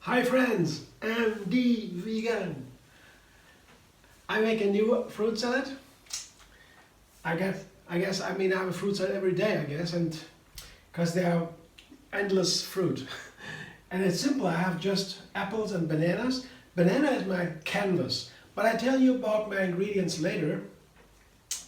Hi friends, I'm the vegan. I make a new fruit salad. I guess I have a fruit salad every day, I guess, and because there are endless fruit. And it's simple, I have just apples and bananas. Banana is my canvas, but I tell you about my ingredients later.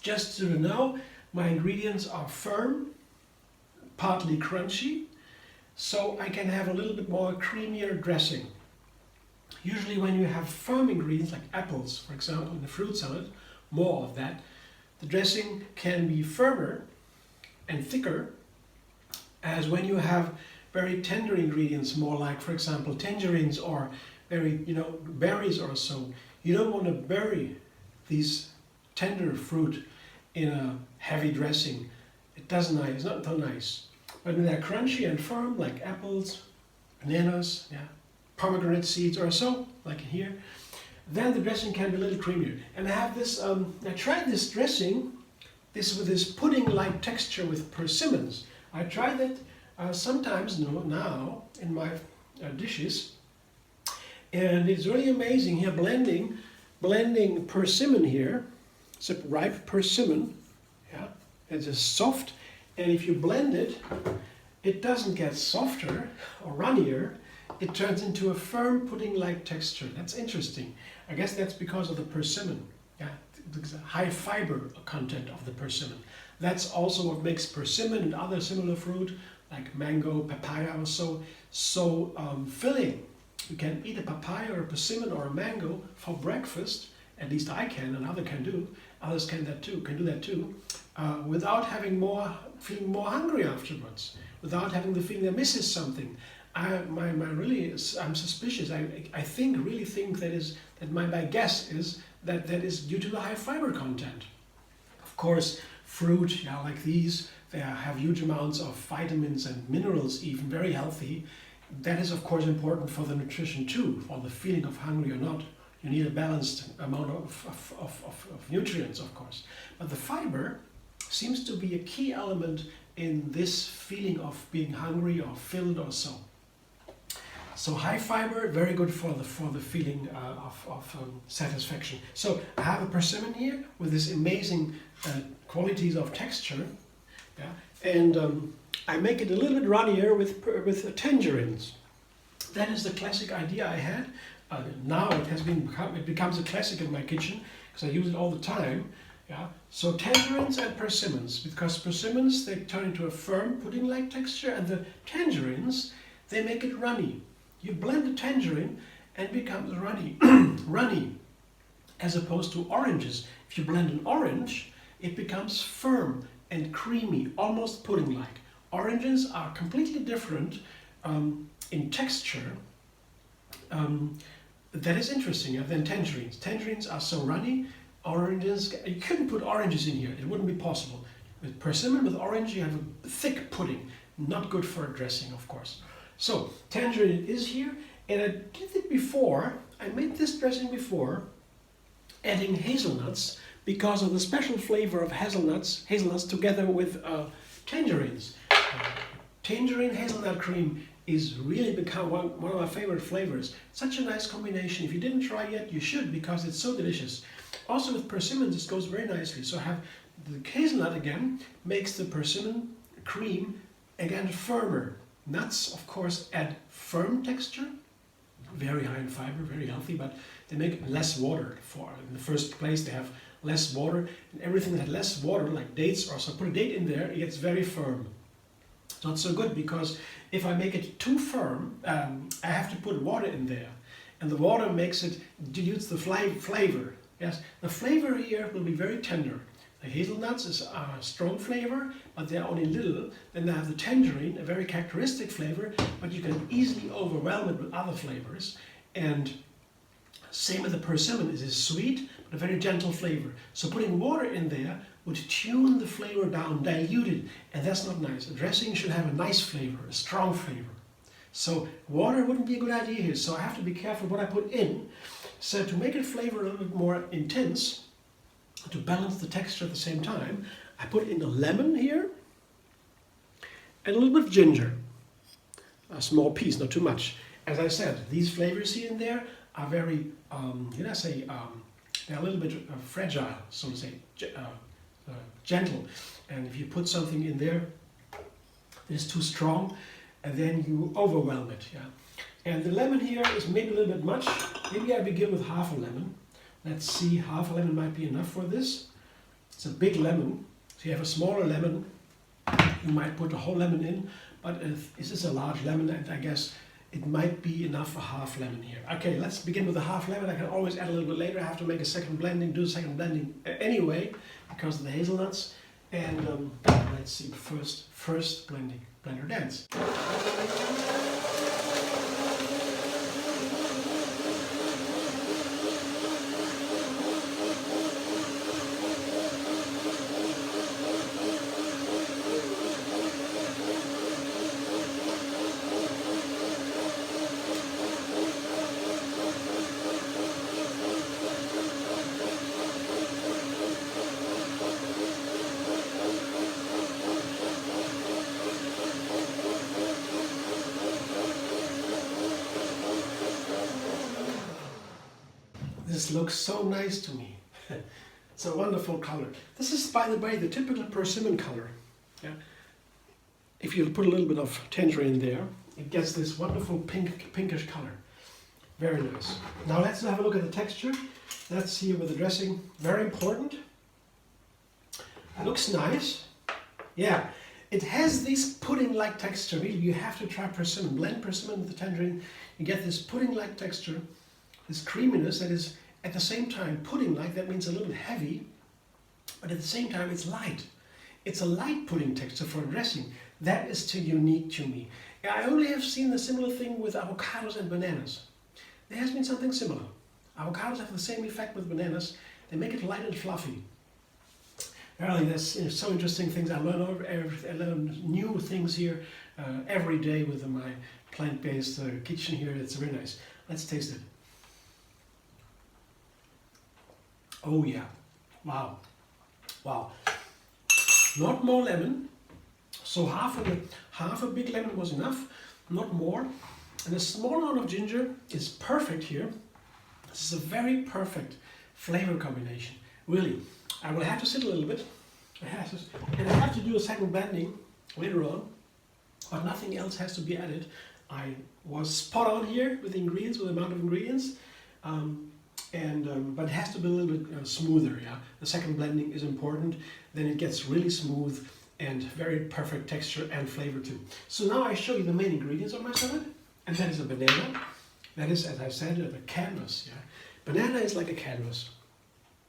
Just so you know, my ingredients are firm, partly crunchy, so I can have a little bit more creamier dressing. Usually when you have firm ingredients like apples, for example, in the fruit salad, more of that, the dressing can be firmer and thicker, as when you have very tender ingredients, more like, for example, tangerines or very, berries or so. You don't want to bury these tender fruit in a heavy dressing. It's not so nice. But when they're crunchy and firm, like apples, bananas, pomegranate seeds or so, like here, then the dressing can be a little creamier. And I have this, I tried this dressing, with this pudding-like texture with persimmons. I tried that sometimes now in my dishes, and it's really amazing here, blending persimmon here. It's a ripe persimmon, it's a soft, and if you blend it, it doesn't get softer or runnier. It turns into a firm pudding-like texture. That's interesting. I guess that's because of the persimmon. The high fiber content of the persimmon. That's also what makes persimmon and other similar fruit like mango, papaya or so filling. You can eat a papaya or a persimmon or a mango for breakfast. At least I can, and others can do. Others can do that too, without feeling more hungry afterwards, without having the feeling that misses something. I'm suspicious. I really think that my guess is that is due to the high fiber content. Of course, fruit, like these, they have huge amounts of vitamins and minerals, even very healthy. That is, of course, important for the nutrition too, for the feeling of hungry or not. You need a balanced amount of nutrients, of course. But the fiber seems to be a key element in this feeling of being hungry or filled or so. So high fiber, very good for the feeling of satisfaction. So I have a persimmon here with this amazing qualities of texture, and I make it a little bit runnier with tangerines. That is the classic idea I had. Now it becomes a classic in my kitchen because I use it all the time. So tangerines and persimmons, because persimmons, they turn into a firm pudding-like texture, and the tangerines, they make it runny. You blend the tangerine and it becomes runny, as opposed to oranges. If you blend an orange, it becomes firm and creamy, almost pudding-like. Oranges are completely different in texture. That is interesting than tangerines. Tangerines are so runny. Oranges, you couldn't put oranges in here. It wouldn't be possible. With persimmon, with orange, you have a thick pudding. Not good for a dressing, of course. So, tangerine is here, and I did it before. I made this dressing before, adding hazelnuts, because of the special flavor of hazelnuts together with tangerines. Tangerine hazelnut cream is really become one of my favorite flavors. Such a nice combination. If you didn't try yet, you should, because it's so delicious. Also with persimmons, this goes very nicely. So I have the hazelnut again, makes the persimmon cream again firmer. Nuts, of course, add firm texture, very high in fiber, very healthy, but they make less water. In the first place, they have less water, and everything that has less water, like dates or so, put a date in there, it gets very firm. It's not so good, because if I make it too firm, I have to put water in there, and the water dilutes the flavor. Yes, the flavor here will be very tender. The hazelnuts is a strong flavor, but they're only little. Then I have the tangerine, a very characteristic flavor, but you can easily overwhelm it with other flavors. And same with the persimmon, it is sweet, but a very gentle flavor. So putting water in there would tune the flavor down, dilute it, and that's not nice. A dressing should have a nice flavor, a strong flavor. So water wouldn't be a good idea here, so I have to be careful what I put in. So to make it flavor a little bit more intense, to balance the texture at the same time, I put in a lemon here and a little bit of ginger, a small piece, not too much. as I said, these flavors here and there are very, they're a little bit fragile, so to say, gentle. And if you put something in there that is too strong, and then you overwhelm it. Yeah. And the lemon here is maybe a little bit much. Maybe I begin with half a lemon. Let's see, half a lemon might be enough for this. It's a big lemon. So you have a smaller lemon, you might put a whole lemon in, but this is a large lemon, and I guess it might be enough for half lemon here. Okay, let's begin with a half lemon. I can always add a little bit later. I have to make a second blending, do a second blending anyway, because of the hazelnuts. And let's see, first blending, blender dance. This looks so nice to me. It's a wonderful color. This is, by the way, the typical persimmon color. Yeah. If you put a little bit of tangerine there, it gets this wonderful pinkish color. Very nice. Now let's have a look at the texture. Let's see with the dressing. Very important. It looks nice. Yeah, it has this pudding-like texture. Really, you have to try persimmon. Blend persimmon with the tangerine. You get this pudding-like texture, this creaminess that is at the same time pudding-like. That means a little heavy, but at the same time it's light. It's a light pudding texture for a dressing. That is too unique to me. I only have seen the similar thing with avocados and bananas. There has been something similar. Avocados have the same effect with bananas. They make it light and fluffy. Really, there's so interesting things. I learn new things here every day with my plant-based kitchen here. It's very nice. Let's taste it. Oh yeah, wow, wow. Not more lemon, so half a big lemon was enough, not more. And a small amount of ginger is perfect here. This is a very perfect flavor combination, really. I will have to sit a little bit, and I have to do a second blending later on, but nothing else has to be added. I was spot on here with the ingredients, with the amount of ingredients. But it has to be a little bit smoother. Yeah, the second blending is important. Then it gets really smooth and very perfect texture and flavor too. So now I show you the main ingredients of my salad, and that is a banana. That is, as I said, a canvas. Yeah, banana is like a canvas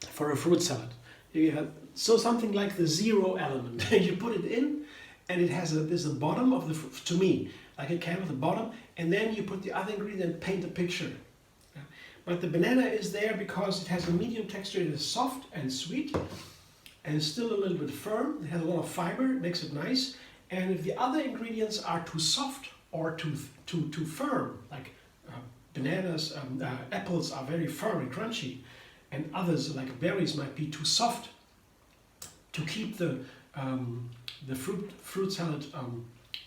for a fruit salad. You have something like the zero element. You put it in, and it has there's a bottom of the fruit, to me, like a canvas, the bottom, and then you put the other ingredient and paint a picture. But the banana is there because it has a medium texture. It is soft and sweet and still a little bit firm. It has a lot of fiber, it makes it nice. And if the other ingredients are too soft or too firm, like bananas, apples are very firm and crunchy, and others like berries might be too soft to keep the fruit salad,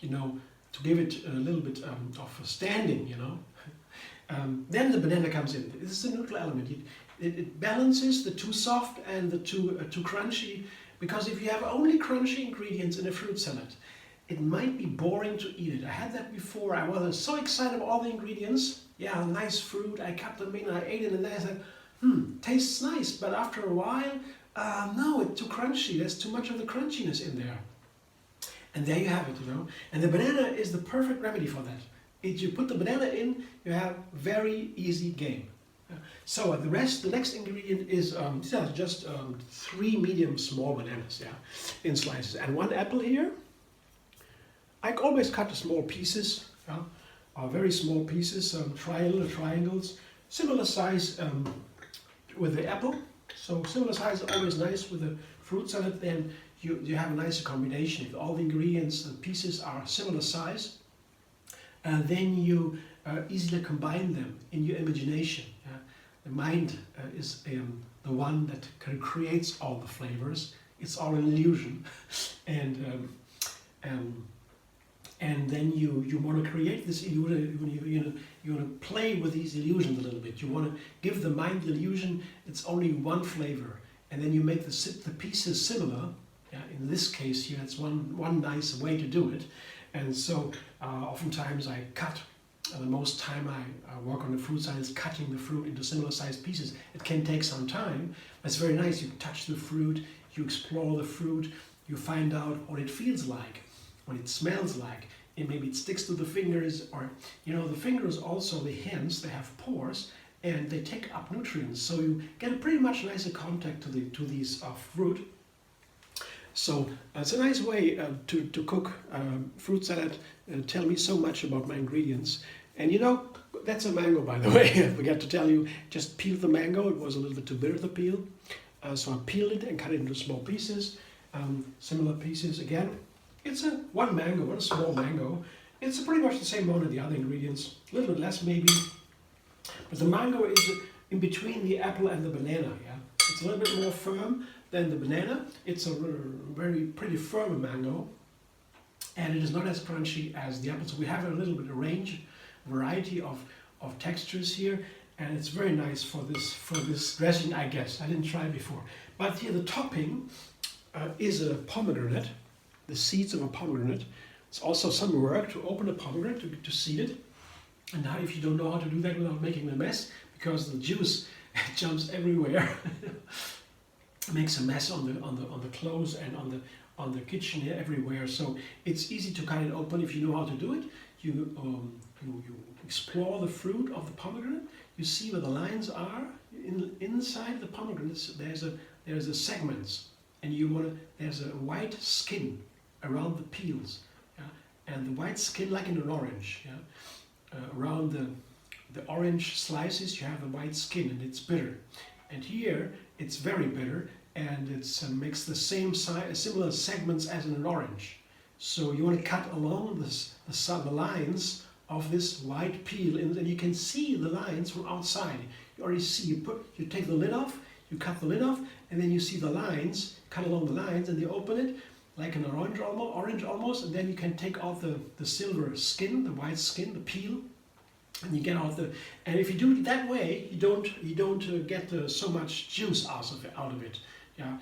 to give it a little bit of a standing, then the banana comes in. This is a neutral element. It balances the too soft and the too crunchy, because if you have only crunchy ingredients in a fruit salad, it might be boring to eat it. I had that before. I was so excited about all the ingredients. Yeah, nice fruit. I cut them in, I ate it, and then I said, tastes nice. But after a while, no, it's too crunchy. There's too much of the crunchiness in there. And there you have it, And the banana is the perfect remedy for that. If you put the banana in, you have very easy game. So the next ingredient is just 3 medium small bananas, in slices, and 1 apple here. I always cut the small pieces, very small pieces, triangles, similar size with the apple. So similar size is always nice with a fruit salad. Then you have a nicer combination. If all the ingredients, the pieces are similar size, then you easily combine them in your imagination. The mind is the one that creates all the flavors. It's all an illusion, and And then you want to create this illusion, you want to play with these illusions a little bit. You want to give the mind the illusion it's only one flavor. And then you make the pieces similar. Yeah, in this case here, it's one nice way to do it. And so oftentimes I cut. The most time I work on the fruit salad is cutting the fruit into similar sized pieces. It can take some time, but it's very nice. You touch the fruit, you explore the fruit, you find out what it feels like, what it smells like, and maybe it sticks to the fingers, or the fingers also, the hands, they have pores and they take up nutrients, so you get a pretty much nicer contact to these fruit. So it's a nice way to cook fruit salad. Tell me so much about my ingredients. And that's a mango, by the way. I forgot to tell you, just peeled the mango. It was a little bit too bitter to peel. So I peeled it and cut it into small pieces. Similar pieces again. It's one mango, one small mango. It's pretty much the same amount of the other ingredients. A little bit less maybe. But the mango is in between the apple and the banana. Yeah, it's a little bit more firm than the banana. It's a very pretty firm mango, and it is not as crunchy as the apple. So we have a little bit of variety of textures here, and it's very nice for this dressing, I guess. I didn't try before. But here the topping is a pomegranate, the seeds of a pomegranate. It's also some work to open a pomegranate, to seed it. And now if you don't know how to do that without making a mess, because the juice jumps everywhere, makes a mess on the clothes and on the kitchen here, everywhere. So it's easy to cut it open if you know how to do it. You explore the fruit of the pomegranate. You see where the lines are inside the pomegranate. There's a segments, and there's a white skin around the peels, yeah? And the white skin, like in an orange, yeah? Around the orange slices, you have a white skin, and it's bitter. And here it's very bitter, and it makes the similar segments as in an orange. So you want to cut along the lines of this white peel, and you can see the lines from outside. You already see, you take the lid off, you cut the lid off, and then you see the lines, cut along the lines, and you open it like an orange almost, and then you can take out the silver skin, the white skin, the peel, and you get out and if you do it that way, you don't get so much juice out of it. Yeah.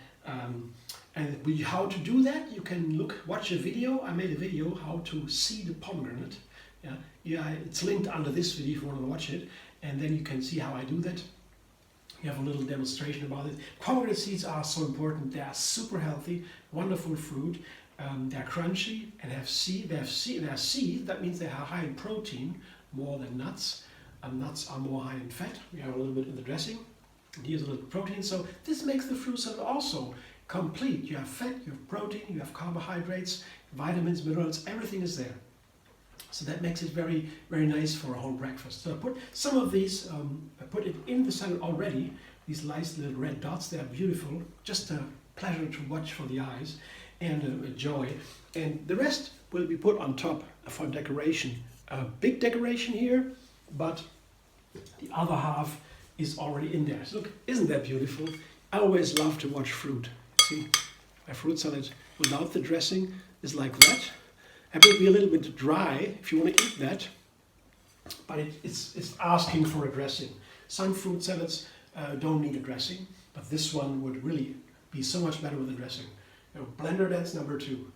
And how to do that, you can watch a video. I made a video how to seed a pomegranate. Yeah, it's linked under this video if you want to watch it, and then you can see how I do that. You have a little demonstration about it. Pomegranate seeds are so important. They are super healthy, wonderful fruit. They're crunchy and have seed. They're seed. That means they are high in protein, more than nuts. Nuts are more high in fat. We have a little bit in the dressing. And here's a little protein. So this makes the fruit salad also complete. You have fat, you have protein, you have carbohydrates, vitamins, minerals. Everything is there. So that makes it very, very nice for a whole breakfast. So I put some of these, I put it in the salad already. These nice little red dots, they are beautiful. Just a pleasure to watch for the eyes, and a joy. And the rest will be put on top for decoration. A big decoration here, but the other half is already in there. So look, isn't that beautiful? I always love to watch fruit. See, my fruit salad without the dressing is like that. It will be a little bit dry if you want to eat that, but it's asking for a dressing. Some fruit salads don't need a dressing, but this one would really be so much better with a dressing. Blender dance number 2.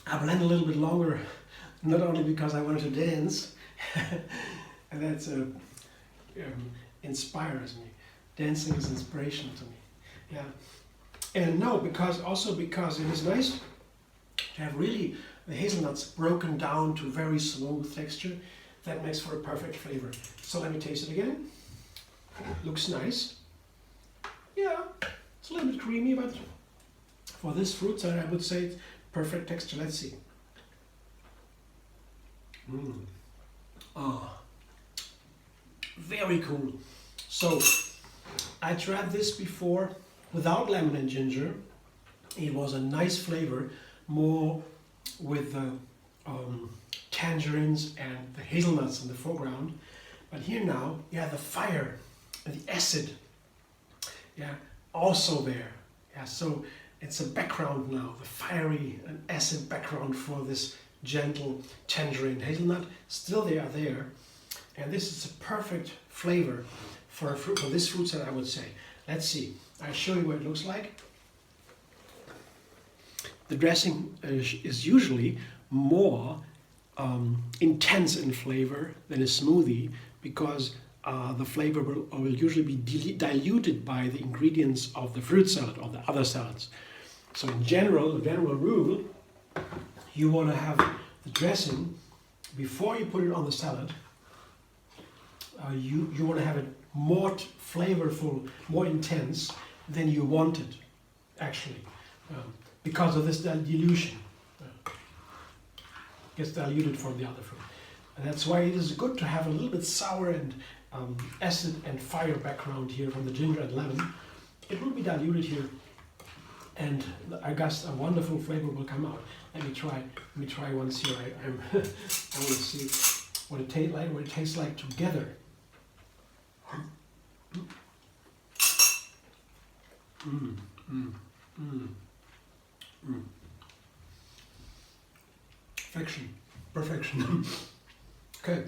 I blend a little bit longer, not only because I wanted to dance, and that's inspires me. Dancing is inspirational to me. Yeah, and no, because it is nice to have really the hazelnuts broken down to very smooth texture. That makes for a perfect flavor. So let me taste it again. Looks nice. Yeah, it's a little bit creamy, but for this fruit salad, I would say it's perfect texture. Let's see. Oh, very cool. So I tried this before without lemon and ginger. It was a nice flavor, more with the tangerines and the hazelnuts in the foreground. But here now, yeah, the fire and the acid, yeah, also there. Yeah, so it's a background now, the fiery and acid background for this gentle tangerine hazelnut. Still they are there, and this is a perfect flavor for this fruit salad, I would say. Let's see. I'll show you what it looks like. The dressing is usually more intense in flavor than a smoothie, because the flavor will usually be diluted by the ingredients of the fruit salad or the other salads. So in general, the general rule, you want to have the dressing before you put it on the salad. You want to have it more flavorful, more intense than you want it, actually, because of this dilution. Gets diluted from the other fruit. And that's why it is good to have a little bit sour and acid and fire background here from the ginger and lemon. It will be diluted here, and I guess a wonderful flavor will come out. Let me try once here. I want to see what it tastes like together. Perfection. Okay.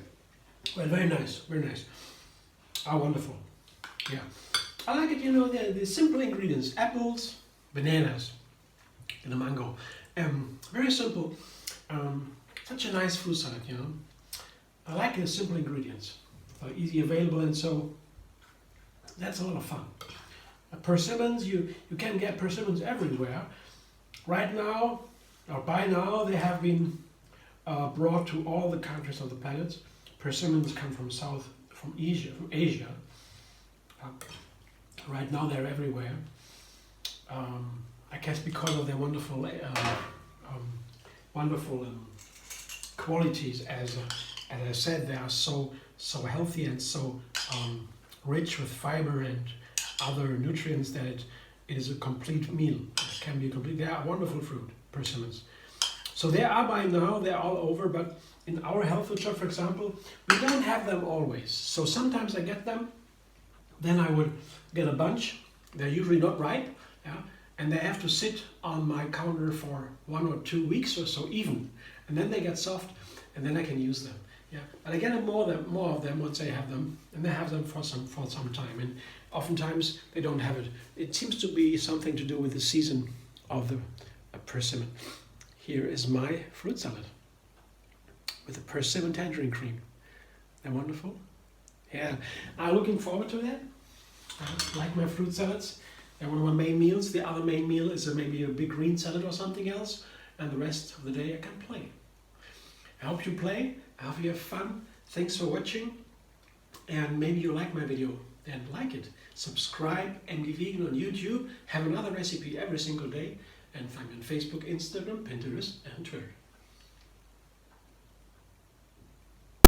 Well, very nice, very nice. Ah, wonderful. Yeah. I like it, you know, the simple ingredients: apples, bananas, and a mango. Very simple. Such a nice fruit salad, you know. I like the simple ingredients. Easy available, and so that's a lot of fun. Persimmons, you can get persimmons everywhere. Right now, or by now, they have been brought to all the countries of the planet. Persimmons come from Asia. Right now they're everywhere. I guess because of their wonderful qualities. As I said, they are so healthy and so rich with fiber and other nutrients that it is a complete meal. It can be complete. They are wonderful fruit, persimmons. So they are by now, they're all over, but in our health food shop, for example, we don't have them always. So sometimes I get them, then I would get a bunch. They're usually not ripe, yeah, and they have to sit on my counter for 1 or 2 weeks or so even, and then they get soft, and then I can use them. Yeah, but I get more of them once I have them, and they have them for some time, and oftentimes they don't have it. It seems to be something to do with the season of the persimmon. Here is my fruit salad with the persimmon tangerine cream. They're wonderful. Yeah, I'm looking forward to that. I like my fruit salads. They're one of my main meals. The other main meal is maybe a big green salad or something else, and the rest of the day I can play. I hope you play. I hope you have fun. Thanks for watching. And maybe you like my video, then like it. Subscribe and be vegan on YouTube. Have another recipe every single day. And find me on Facebook, Instagram, Pinterest, and Twitter.